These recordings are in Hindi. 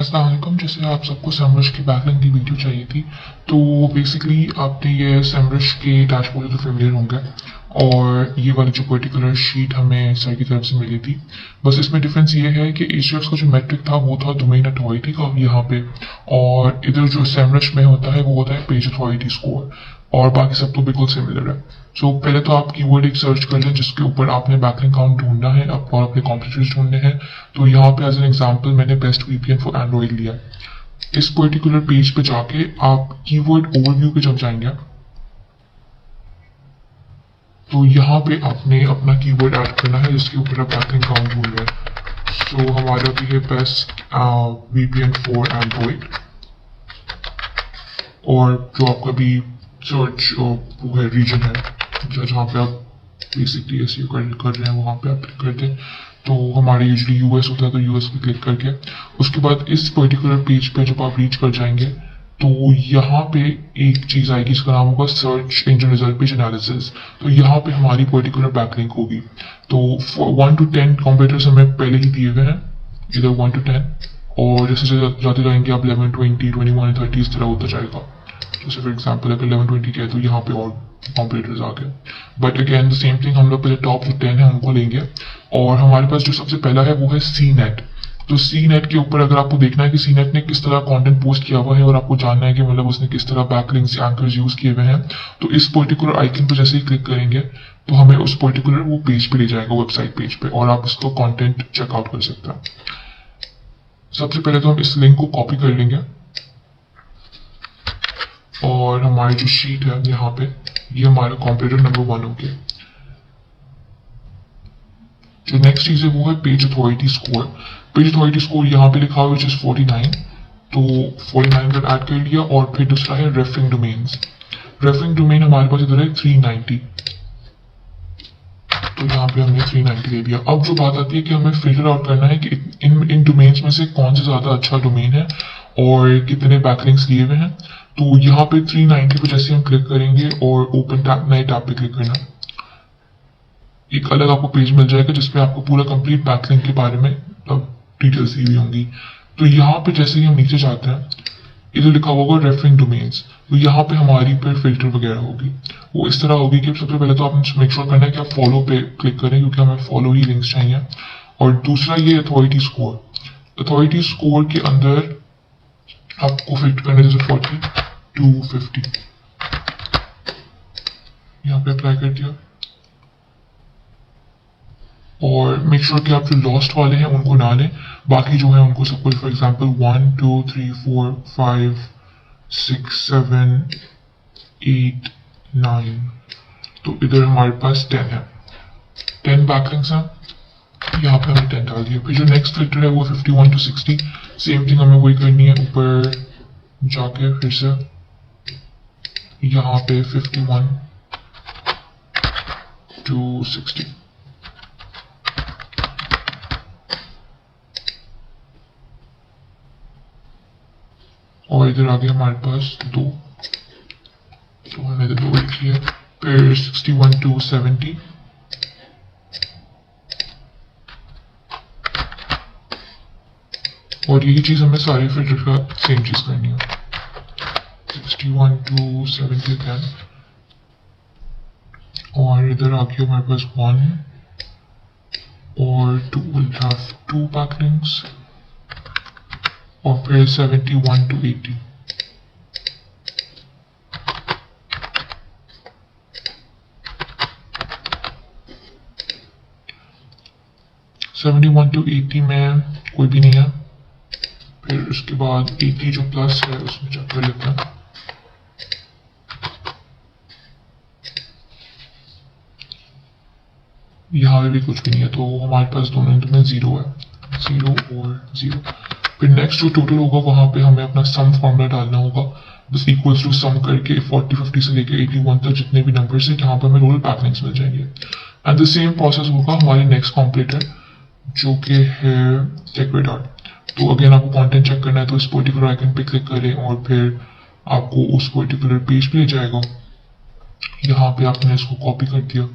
अस्सलाम वालेकुम। जैसे आप सबको SEMrush की बैकलिंक की वीडियो चाहिए थी, तो बेसिकली आपने ये SEMrush के डैशबोर्ड से फेमिलियर होंगे और ये वाली जो पर्टिकुलर शीट हमें सर की तरफ से मिली थी। बस इसमें डिफरेंस ये है कि एशियस का जो मेट्रिक था वो था डोमेन अथॉरिटी का यहाँ पे, और इधर जो SEMrush में होता है वो होता है पेज अथॉरिटी स्कोर, और बाकी सब तो बिल्कुल सिमिलर है। सो पहले तो आप कीवर्ड एक सर्च कर लें जिसके ऊपर आपने बैकलिंक काउंट ढूंढना है और अपने कॉम्पिटिटर्स ढूंढने हैं। तो यहाँ पे एज एन एग्जांपल मैंने बेस्ट वीपीएन फॉर एंड्रॉइड लिया। इस पर्टिकुलर पेज पे जाके आप कीवर्ड ओवरव्यू पे जब जाएंगे तो यहाँ पे आपने अपना कीवर्ड ऐड करना है जिसके ऊपर आप बैकलिंक काउंट ढूंढ रहे हैं। सो हमारा भी है बेस्ट वीपीएन फॉर एंड्रॉइड, और जो आपका भी सर्च वो है रीजन है जहाँ पे आप बेसिकली एसईओ कर रहे हैं वहाँ पे आप क्लिक करते हैं। तो हमारे यूजली यूएस होता है तो यूएस पे क्लिक करके उसके बाद इस पर्टिकुलर पेज पे जब आप रीच कर जाएंगे तो यहाँ पे एक चीज आएगी जिसका नाम होगा search engine result page analysis. तो यहाँ पे हमारी पर्टिकुलर बैकलिंक होगी। तो 1 to 10 कॉम्पिटिटर्स हमें पहले ही दिए हुए हैं, इधर 1 to 10, और जैसे जाते जाएंगे आप 11, 20, 21, 30 इस तरह होता जाएगा। जैसे फॉर एग्जाम्पल अगर 11, 20 किया तो यहाँ पे और कॉम्पिटिटर्स आ गए। But again the same thing, हम लोग पहले टॉप जो 10 है उनको लेंगे, और हमारे पास जो सबसे पहला है वो है सी नेट। तो सी नेट के ऊपर अगर आपको देखना है कि सी नेट ने किस तरह कंटेंट पोस्ट किया हुआ है और आपको जानना है कि मतलब उसने किस तरह बैकलिंक्स या एंकर्स यूज किए हुए हैं, तो इस पर्टिकुलर आइकन पर जैसे ही क्लिक करेंगे तो हमें उस पर्टिकुलर वो पेज पे ले जाएगा, वेबसाइट पेज पे, और आप इसको कंटेंट चेकआउट कर सकते हैं। सबसे पहले तो हम इस लिंक को कॉपी कर लेंगे और हमारी जो शीट है यहाँ पे ये हमारा कॉम्पिटिटर नंबर 1 हो गया। जो नेक्स्ट चीज है वो है page authority score. Page authority score यहाँ पे लिखा हुआ है 49, तो 49 का ऐड कर लिया। और फिर दूसरा है रेफरिंग डोमेन्स। रेफरिंग डोमेन हमारे पास इधर है 390, तो यहाँ पे हमने 390 ले लिया। अब जो बात आती है कि हमें फिल्टर आउट करना है कि इन डोमेन्स में से कौन से ज्यादा अच्छा डोमेन है और कितने बैकलिंक्स लिए हुए हैं। तो यहाँ पे 390 पे जैसे हम क्लिक करेंगे और ओपन टैब नए टैब पे क्लिक करना, एक अलग आपको पेज मिल जाएगा जिसमें आपको पूरा कंप्लीट बैकलिंक के बारे में डिटेल्स दी हुई होंगी। तो यहाँ पे जैसे ही हम नीचे जाते हैं इधर लिखा होगा रेफरिंग डोमेन्स, तो यहाँ पे हमारी फिर फिल्टर वगैरह होगी। वो इस तरह होगी कि सबसे पहले तो आपने मेक श्योर करना है कि आप फॉलो पे क्लिक करें क्योंकि हमें फॉलो ही लिंक्स चाहिए। और दूसरा ये अथॉरिटी स्कोर। अथॉरिटी स्कोर के अंदर आपको फिल्टर करना है जैसे 40 to 50, यहाँ पे अप्लाई कर दिया। और मेक श्योर कि आप जो लॉस्ट वाले हैं उनको ना लें, बाकी जो है उनको सबको, फॉर एग्जांपल 1, 2, 3, 4, 5, 6, 7, 8, 9, तो इधर हमारे पास 10 है, 10 बैकलिंक्स हैं। यहाँ पे हमने 10 डाल दिया। फिर जो नेक्स्ट फिल्टर है वो 51 to 60, सेम थिंग हमें वही करनी है। ऊपर जाके फिर से यहाँ पे 51 to 60, और इधर आगे हमारे पास 2, तो हमने इधर 2 लिख लिया। फिर 61 to 70, और यही चीज हमें सारे फिल्टर का सेम चीज करनी है। 61 to 70 again, और इधर आगे हमारे पास 1 और 2 will have 2 backlinks, और फिर 71 to 80, में कोई भी नहीं है। फिर उसके बाद 80 जो प्लस है उसमें चेक कर लेते हैं। यहाँ पे भी कुछ भी नहीं है, तो हमारे पास दोनों में 0 है, 0 और 0। फिर नेक्स्ट जो टोटल होगा वहां पे हमें अपना सम फॉर्मूला डालना होगा, बस इक्वल्स टू सम करके 40, 50 से लेके 81 तक जितने भी नंबर्स हैं यहाँ पे हमें रोल बैकलिंक्स मिल जाएंगे। एंड द सेम प्रोसेस होगा हमारे नेक्स्ट कॉम्पिटिटर जो कि है टेकवे डॉट। तो अगेन आपको कंटेंट चेक करना है तो इस पर्टिकुलर आइकन पे क्लिक करें और फिर आपको उस पर्टिकुलर पेज पे ले जाएगा। यहाँ पे आपने इसको कॉपी कर दिया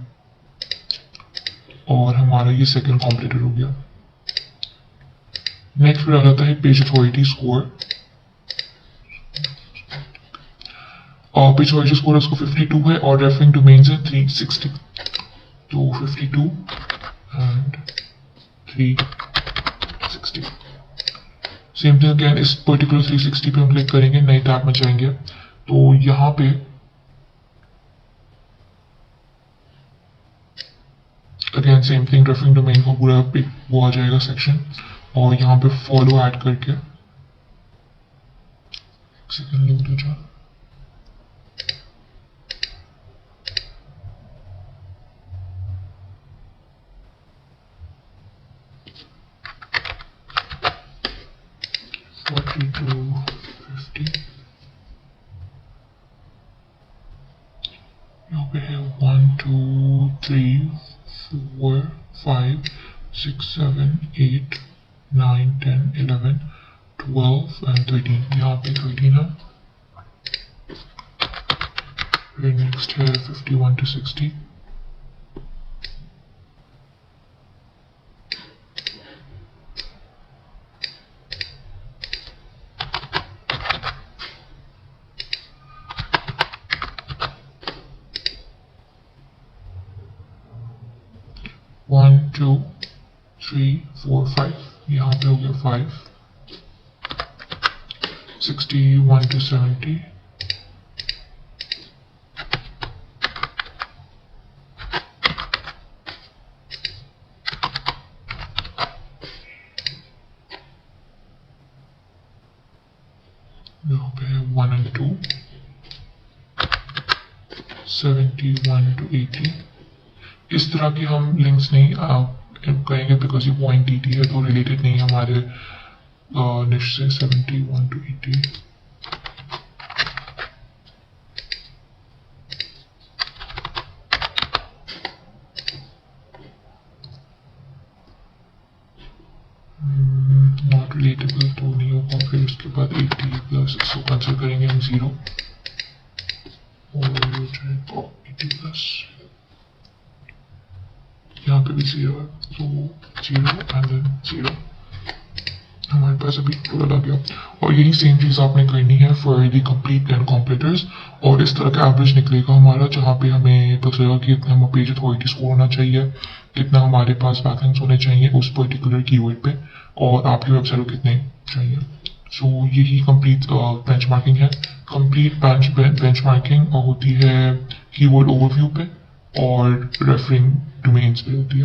और हमारा ये सेकंड कॉम्पिटिटर हो गया। नेक्स्ट फिर आ जाता है पेज अथॉरिटी स्कोर। और पेज अथॉरिटी स्कोर उसको 52 है और रेफरिंग डोमेन्स है 360, तो 52 एंड 360। सेम थिंग अगेन, इस पर्टिकुलर 360 पे हम क्लिक करेंगे, नई टैब में जाएंगे तो यहाँ पे again same thing, referring domain को पूरा वो आ जाएगा सेक्शन, और यहाँ पे फॉलो ऐड करके सेकंड लोड हो जाए। यहाँ पे है 1 2 3 4 5 6 7 8 9 10 11 12 एंड 13। यहाँ पे 13 है। फिर नेक्स्ट है 51 to 60। वन 2 3 4 5, यहाँ पे हो गया 5। 61 to 70, यहाँ पे है 1 and 2। 71 to 80। इस तरह की हम लिंक्स नहीं करेंगे बिकॉज ये पॉइंट टी है तो रिलेटेड नहीं हमारे निश से। 71 to 80। नॉट रिलेटेबल तो नहीं होगा। फिर उसके बाद 80 प्लस इसको कंसिडर करेंगे हम 0 और 80 प्लस यहाँ पे भी 0 है, तो 0 एंड देन 0 हमारे पास अभी पूरा लग गया। और यही सेम चीज़ आपने करनी है फॉर दी कंप्लीट एंड कॉम्प्लीटर्स, और इस तरह का एवरेज निकलेगा हमारा, जहाँ पे हमें पता चलेगा कि इतना हमें पेज अथॉरिटी स्कोर होना चाहिए, कितना हमारे पास बैकलिंक्स होने चाहिए उस पर्टिकुलर कीवर्ड पे, और आपकी वेबसाइट को कितने चाहिए। सो यही कंप्लीट बेंचमार्किंग है। कंप्लीट बेंचमार्किंग होती है कीवर्ड ओवरव्यू पे और रेफरिंग डोमेन्स पे होती है।